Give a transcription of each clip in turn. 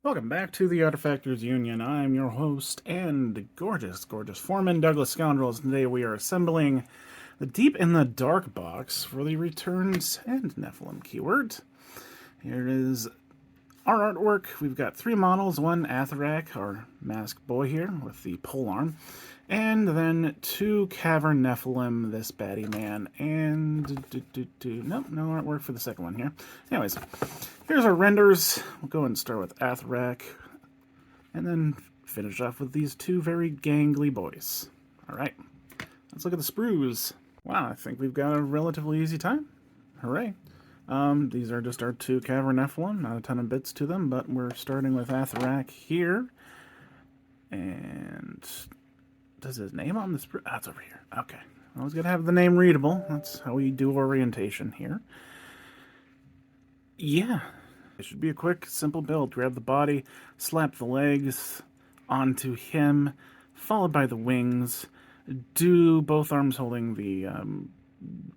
Welcome back to the Artefactors Union. I'm your host and gorgeous foreman, Douglas Scoundrels. Today we are assembling the Deep in the Dark box for the Returns and Nephilim keyword. Here is our artwork. We've got three models. One Athorak, our masked boy here with the polearm. And then two Cavern Nephilim, this baddie man. And nope, no artwork for the second one here. Anyways, here's our renders. We'll go and start with Athorak, and then finish off with these two very gangly boys. Alright, let's look at the sprues. Wow, I think we've got a relatively easy time. Hooray. These are just our two Cavern Nephilim, not a ton of bits to them, but we're starting with Athorak here. And does his name on the sprue? Ah, it's over here. Okay. I was going to have the name readable. That's how we do orientation here. Yeah. It should be a quick, simple build. Grab the body, slap the legs onto him, followed by the wings. Do both arms holding the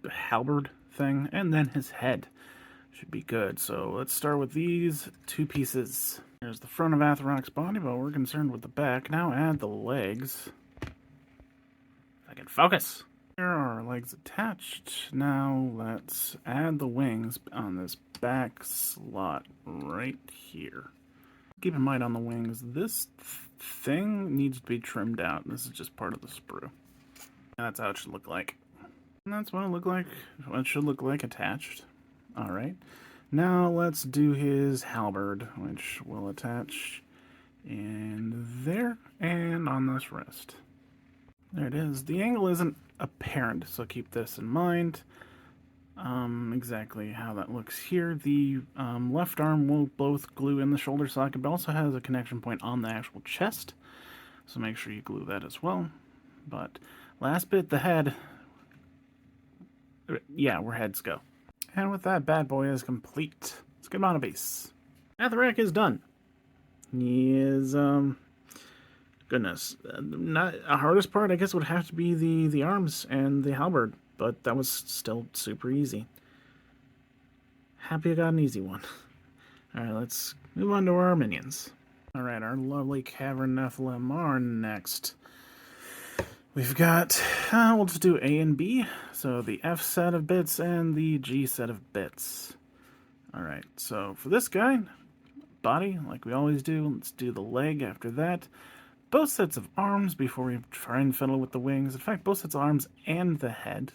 halberd thing, and then his head. Should be good. So let's start with these two pieces. There's the front of Athorak's body, but we're concerned with the back. Now add the legs. If I can focus. Here are our legs attached. Now let's add the wings on this back slot right here. Keep in mind on the wings, this thing needs to be trimmed out. This is just part of the sprue. And that's how it should look like. And that's what it should look like attached. Alright. Now let's do his halberd, which will attach in there and on this wrist. There it is. The angle isn't apparent, so keep this in mind. Exactly how that looks here. The left arm will both glue in the shoulder socket, but also has a connection point on the actual chest. So make sure you glue that as well. But last bit, the head. Yeah, where heads go. And with that, bad boy is complete. Let's get him on a base. Athorak is done. He is, goodness. Not the hardest part, I guess, would have to be the arms and the halberd, but that was still super easy. Happy I got an easy one. Alright, let's move on to our minions. Alright, our lovely Cavern Nephilim are next. We've got, we'll just do A and B. So the F set of bits and the G set of bits. Alright, so for this guy, body, like we always do, let's do the leg after that. Both sets of arms before we try and fiddle with the wings. In fact, both sets of arms and the head.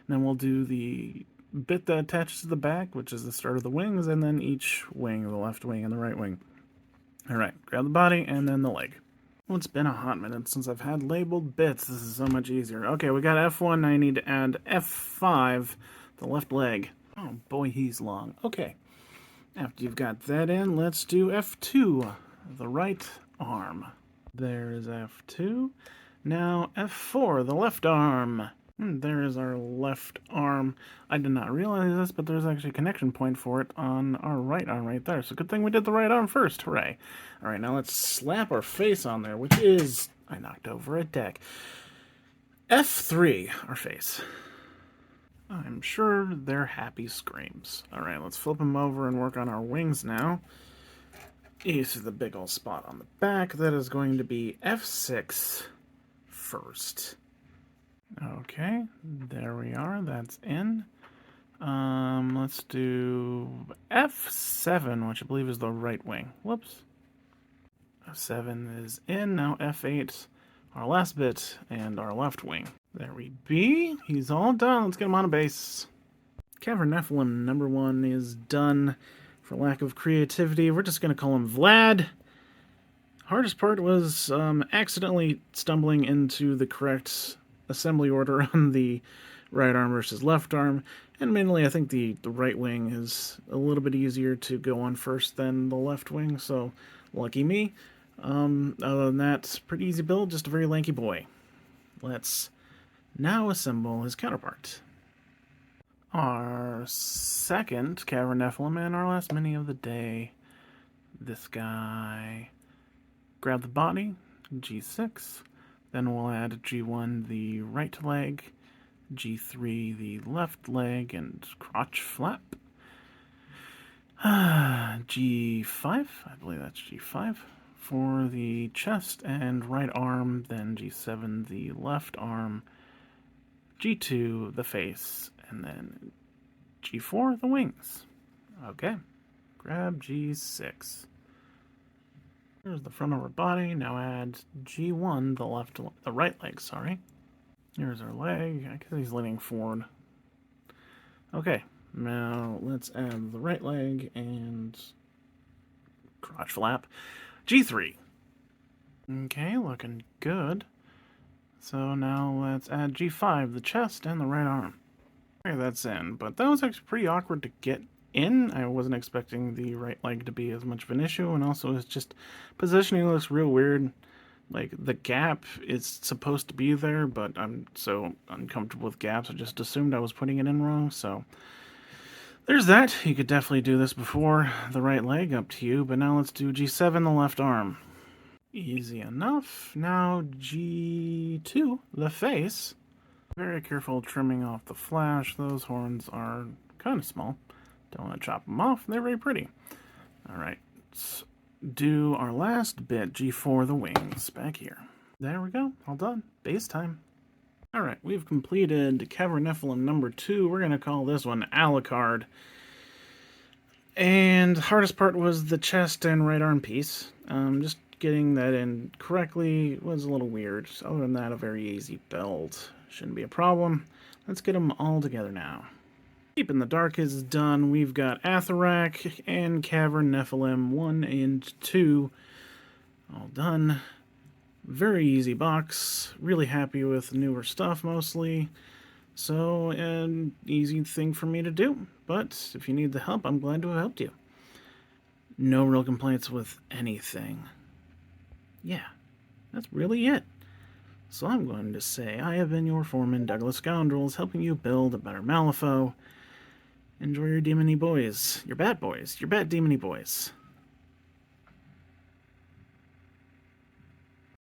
And then we'll do the bit that attaches to the back, which is the start of the wings, and then each wing, the left wing and the right wing. Alright, grab the body and then the leg. Well, it's been a hot minute since I've had labeled bits. This is so much easier. Okay, we got F1. Now I need to add F5, the left leg. Oh boy, he's long. Okay. After you've got that in, let's do F2, the right arm. There's F2. Now F4, the left arm. There's our left arm. I did not realize this, but there's actually a connection point for it on our right arm right there. So good thing we did the right arm first. Hooray. All right, now let's slap our face on there, which is... I knocked over a deck. F3, our face. I'm sure they're happy screams. All right, let's flip them over and work on our wings now. You see the big old spot on the back. That is going to be F6 first. Okay, there we are. That's in. Let's do F7, which I believe is the right wing. Whoops. F7 is in. Now F8, our last bit, and our left wing. There we be. He's all done. Let's get him on a base. Cavern Nephilim number 1 is done. For lack of creativity, we're just going to call him Vlad. Hardest part was accidentally stumbling into the correct assembly order on the right arm versus left arm. And mainly, I think the right wing is a little bit easier to go on first than the left wing, so lucky me. Other than that, pretty easy build, just a very lanky boy. Let's now assemble his counterpart. Our second Cavern Nephilim and our last mini of the day. This guy. Grab the body, G6. Then we'll add G1 the right leg, G3 the left leg, and crotch flap. G5, I believe that's G5 for the chest and right arm, then G7 the left arm, G2 the face, and then G4 the wings. Okay, grab G6. Here's the front of our body. Now add G1 the right leg. Sorry. Here's our leg. I guess he's leaning forward. Okay, now let's add the right leg and crotch flap. G3. Okay, looking good. So now let's add G5, the chest and the right arm. Okay, that's in, but that was actually pretty awkward to get in. I wasn't expecting the right leg to be as much of an issue, and also it's just positioning looks real weird. Like, the gap is supposed to be there, but I'm so uncomfortable with gaps, I just assumed I was putting it in wrong, so there's that. You could definitely do this before the right leg, up to you, but now let's do G7, the left arm. Easy enough. Now G2, the face. Very careful trimming off the flash. Those horns are kind of small. Don't want to chop them off. They're very pretty. Alright, let's do our last bit, G4, the wings, back here. There we go. All done. Base time. Alright, we've completed Cavern Nephilim number 2. We're going to call this one Alucard. And the hardest part was the chest and right arm piece. Just getting that in correctly was a little weird. Other than that, a very easy build. Shouldn't be a problem. Let's get them all together now. Deep in the Dark is done. We've got Athorak and Cavern Nephilim 1 and 2 all done. Very easy box. Really happy with newer stuff mostly. So, an easy thing for me to do. But if you need the help, I'm glad to have helped you. No real complaints with anything. Yeah, that's really it. So I'm going to say I have been your foreman, Douglas Scoundrels, helping you build a better Malifaux. Enjoy your demony boys. Your bad boys. Your bad demony boys.